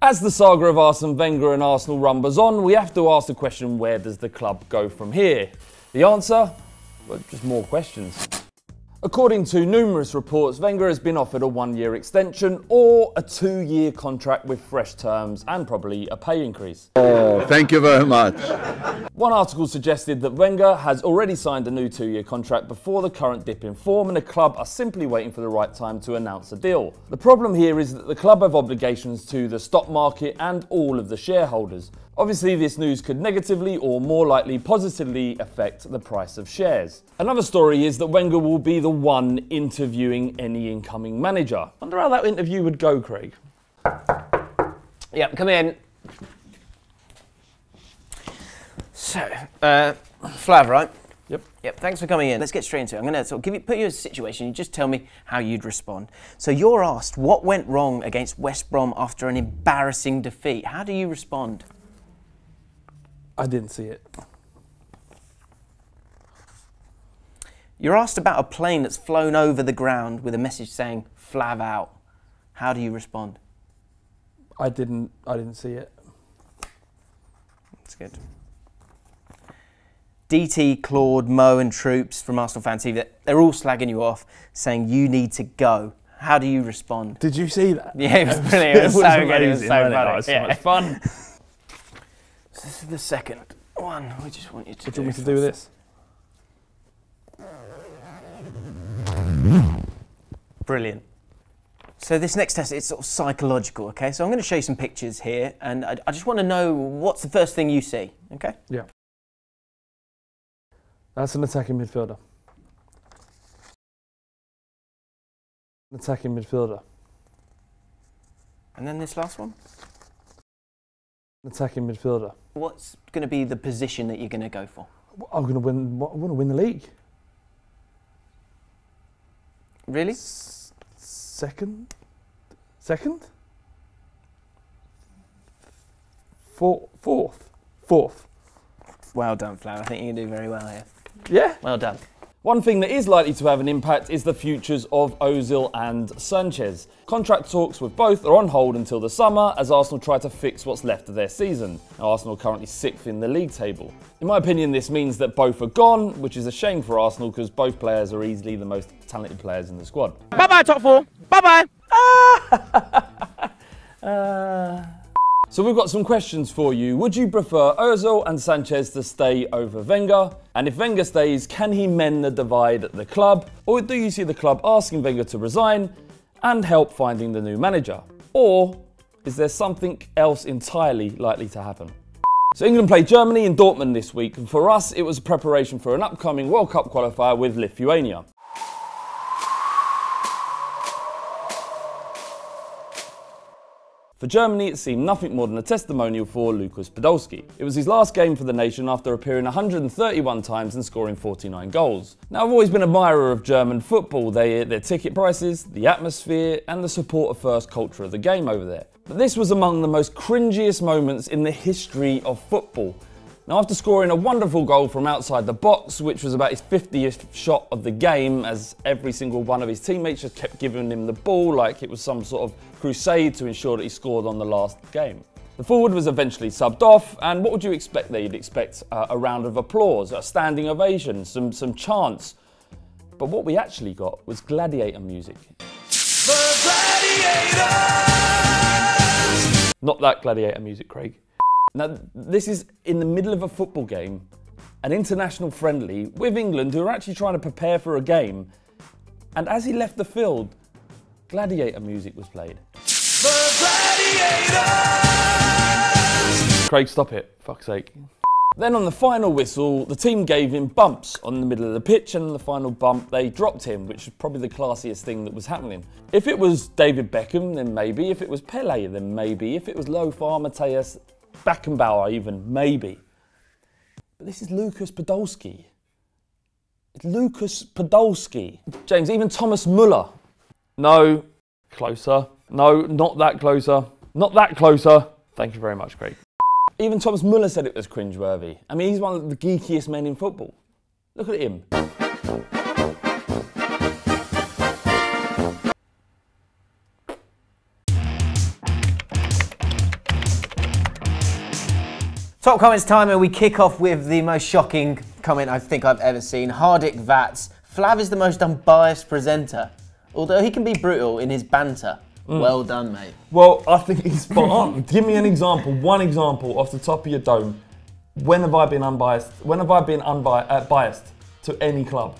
As the saga of Arsene Wenger and Arsenal rumbles on, we have to ask the question, where does the club go from here? The answer? Well, just more questions. According to numerous reports, Wenger has been offered a 1-year extension or a 2-year contract with fresh terms and probably a pay increase. Oh, thank you very much. One article suggested that Wenger has already signed a new 2-year contract before the current dip in form, and the club are simply waiting for the right time to announce a deal. The problem here is that the club have obligations to the stock market and all of the shareholders. Obviously, this news could negatively or more likely positively affect the price of shares. Another story is that Wenger will be the one interviewing any incoming manager. I wonder how that interview would go, Craig. Yep, come in. So, Flav, right? Yep, thanks for coming in. Let's get straight into it. I'm going to put you in a situation. You just tell me how you'd respond. So you're asked what went wrong against West Brom after an embarrassing defeat. How do you respond? I didn't see it. You're asked about a plane that's flown over the ground with a message saying, Flav out. How do you respond? I didn't see it. That's good. DT, Claude, Mo and Troops from Arsenal Fan TV, they're all slagging you off, saying you need to go. How do you respond? Did you see that? Yeah, it was brilliant. It was so good. It was so funny. It was so much fun. So this is the second one. We just want you to What do you want me to do with this? Brilliant. So this next test, it's sort of psychological, okay? So I'm going to show you some pictures here, and I just want to know what's the first thing you see, okay? Yeah. That's an attacking midfielder. An attacking midfielder. And then this last one? An attacking midfielder. What's going to be the position that you're going to go for? I'm going to win. I want to win the league. Really? Second? Fourth. Well done, Flav. I think you can do very well here. Yeah? Well done. One thing that is likely to have an impact is the futures of Ozil and Sanchez. Contract talks with both are on hold until the summer as Arsenal try to fix what's left of their season. Now, Arsenal are currently 6th in the league table. In my opinion, this means that both are gone, which is a shame for Arsenal because both players are easily the most talented players in the squad. Bye-bye, top four. Bye-bye. So we've got some questions for you. Would you prefer Ozil and Sanchez to stay over Wenger? And if Wenger stays, can he mend the divide at the club? Or do you see the club asking Wenger to resign and help finding the new manager? Or is there something else entirely likely to happen? So England played Germany in Dortmund this week, and for us it was a preparation for an upcoming World Cup qualifier with Lithuania. For Germany, it seemed nothing more than a testimonial for Lukas Podolski. It was his last game for the nation after appearing 131 times and scoring 49 goals. Now, I've always been an admirer of German football, their ticket prices, the atmosphere, and the supporter-first culture of the game over there. But this was among the most cringiest moments in the history of football. Now, after scoring a wonderful goal from outside the box, which was about his 50th shot of the game, as every single one of his teammates just kept giving him the ball like it was some sort of crusade to ensure that he scored on the last game. The forward was eventually subbed off, and what would you expect there? You'd expect a round of applause, a standing ovation, some chants. But what we actually got was gladiator music. The gladiators! Not that gladiator music, Craig. Now, this is in the middle of a football game, an international friendly with England who are actually trying to prepare for a game. And as he left the field, gladiator music was played. The gladiators! Craig, stop it, fuck's sake. Then on the final whistle, the team gave him bumps on the middle of the pitch, and on the final bump, they dropped him, which was probably the classiest thing that was happening. If it was David Beckham, then maybe. If it was Pele, then maybe. If it was Lothar Matthäus Beckenbauer, even, maybe. But this is Lukas Podolski. It's Lukas Podolski. James, even Thomas Müller. No. Closer. No, not that closer. Not that closer. Thank you very much, Craig. Even Thomas Müller said it was cringeworthy. I mean, he's one of the geekiest men in football. Look at him. Top comments time, and we kick off with the most shocking comment I think I've ever seen. Hardik Vats. Flav is the most unbiased presenter, although he can be brutal in his banter. Well done, mate. Well, I think he's spot on. Give me an example, one example off the top of your dome. When have I been unbiased? When have I been biased to any club?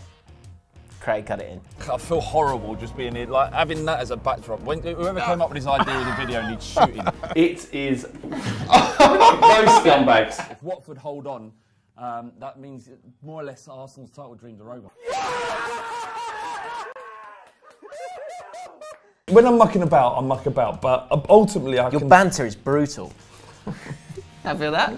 Craig, cut it in. I feel horrible just being here, like having that as a backdrop. Whoever came up with this idea of the video needs shooting. It is those scumbags. If Watford hold on, that means more or less Arsenal's title dreams are over. When I'm mucking about, I muck about, but ultimately Your banter is brutal. I feel that?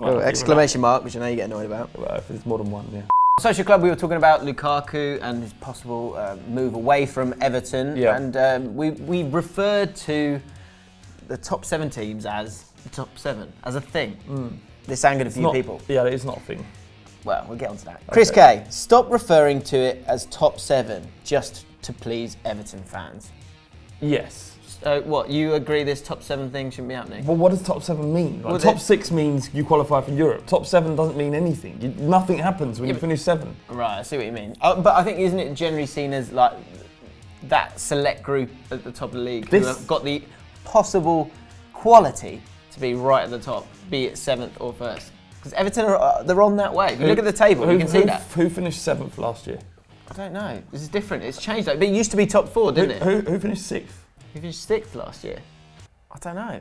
Yeah, exclamation mark, which I know you get annoyed about. Well, if it's more than one, yeah. Social Club, we were talking about Lukaku and his possible move away from Everton. Yeah. And we referred to the top 7 teams as the top 7, as a thing. This angered a few people. Yeah, it is not a thing. Well, we'll get on to that. Okay. Chris K, stop referring to it as top 7 just to please Everton fans. Yes. What, you agree this top 7 thing shouldn't be happening? Well, what does top 7 mean? Like, top 6 means you qualify for Europe. Top 7 doesn't mean anything. Nothing happens when you finish 7. Right, I see what you mean. But I think, isn't it generally seen as like that select group at the top of the league who have got the possible quality to be right at the top, be it 7th or 1st? Because Everton, they're on that way. If you look at the table, you can see that. Who finished 7th last year? I don't know. This is different. It's changed. But it used to be top 4, didn't it? Who finished 6th? Who finished 6th last year? I don't know.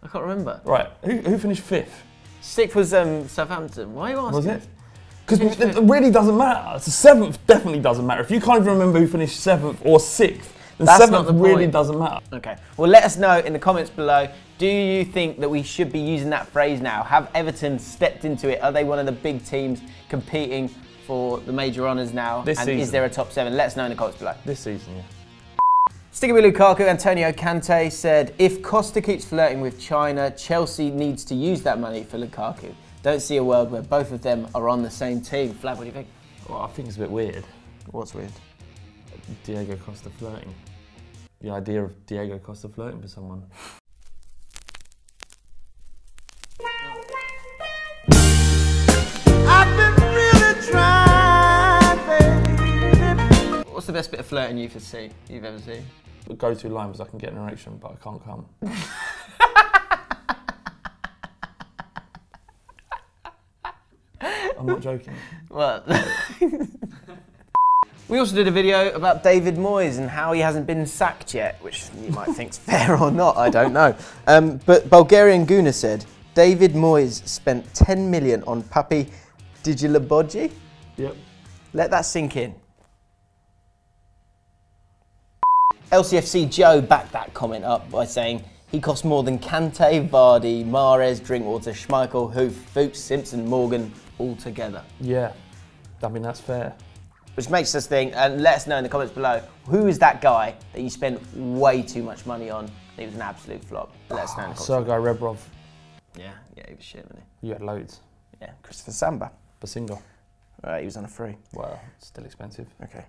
I can't remember. Right. Who finished 5th? 6th was Southampton. Why are you asking? Was it? Because it really doesn't matter. So 7th definitely doesn't matter. If you can't even remember who finished 7th or 6th, then 7th really doesn't matter. Okay. Well, let us know in the comments below. Do you think that we should be using that phrase now? Have Everton stepped into it? Are they one of the big teams competing for the major honours now? This season. Is there a top 7? Let us know in the comments below. This season, yeah. Sticking with Lukaku, Antonio Kante said, if Costa keeps flirting with China, Chelsea needs to use that money for Lukaku. Don't see a world where both of them are on the same team. Flav, what do you think? Well, I think it's a bit weird. What's weird? Diego Costa flirting. The idea of Diego Costa flirting for someone. I've been really trying, baby. What's the best bit of flirting you've ever seen? The go-to line was I can get an erection, but I can't come. I'm not joking. What? We also did a video about David Moyes and how he hasn't been sacked yet, which you might think's fair or not, I don't know. But Bulgarian Guna said, David Moyes spent 10 million on Papi Digilaboji. Yep. Let that sink in. LCFC Joe backed that comment up by saying he cost more than Kante, Vardy, Mahrez, Drinkwater, Schmeichel, Hoof, Fuchs, Simpson, Morgan all together. Yeah, I mean that's fair. Which makes us think, and let us know in the comments below, who is that guy that you spent way too much money on? He was an absolute flop. Let us know in the comments. Sergei Rebrov. Yeah, he was shit, wasn't he? You had loads. Yeah, Christopher Samba. Basinga. He was on a free. Well, still expensive. Okay.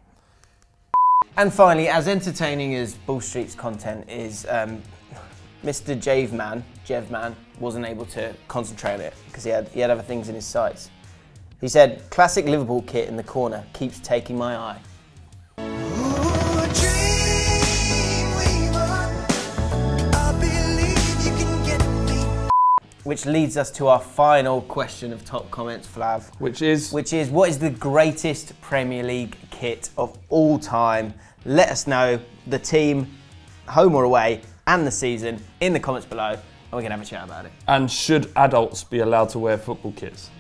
And finally, as entertaining as Bull Street's content is, Mr. Jevman wasn't able to concentrate on it because he had other things in his sights. He said, classic Liverpool kit in the corner keeps taking my eye. Which leads us to our final question of top comments, Flav. Which is, what is the greatest Premier League kit of all time? Let us know the team, home or away, and the season in the comments below, and we can have a chat about it. And should adults be allowed to wear football kits?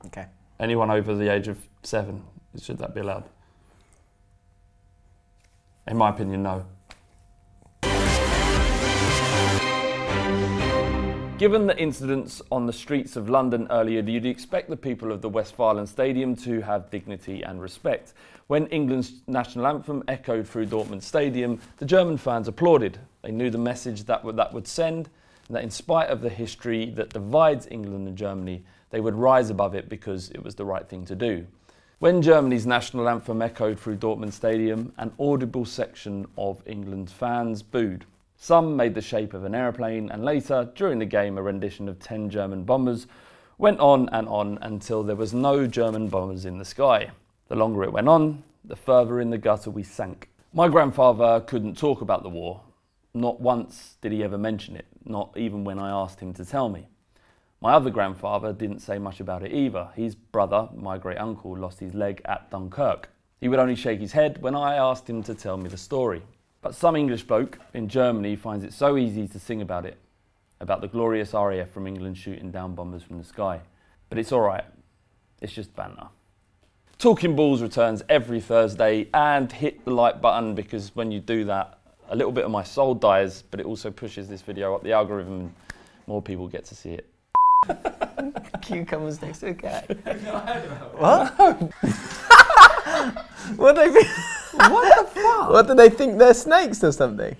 Okay. Anyone over the age of 7, should that be allowed? In my opinion, no. Given the incidents on the streets of London earlier, you'd expect the people of the Westfalen Stadium to have dignity and respect. When England's national anthem echoed through Dortmund Stadium, the German fans applauded. They knew the message that would send, and that in spite of the history that divides England and Germany, they would rise above it because it was the right thing to do. When Germany's national anthem echoed through Dortmund Stadium, an audible section of England's fans booed. Some made the shape of an aeroplane, and later, during the game, a rendition of 10 German bombers went on until there was no German bombers in the sky. The longer it went on, the further in the gutter we sank. My grandfather couldn't talk about the war. Not once did he ever mention it, not even when I asked him to tell me. My other grandfather didn't say much about it either. His brother, my great uncle, lost his leg at Dunkirk. He would only shake his head when I asked him to tell me the story. But some English bloke in Germany finds it so easy to sing about it, about the glorious RAF from England shooting down bombers from the sky. But it's alright, it's just banter. Talking Balls returns every Thursday, and hit the like button, because when you do that, a little bit of my soul dies, but it also pushes this video up the algorithm and more people get to see it. Cucumbers next to a cat. What? What do they think? What the fuck? What do they think? They're snakes or something?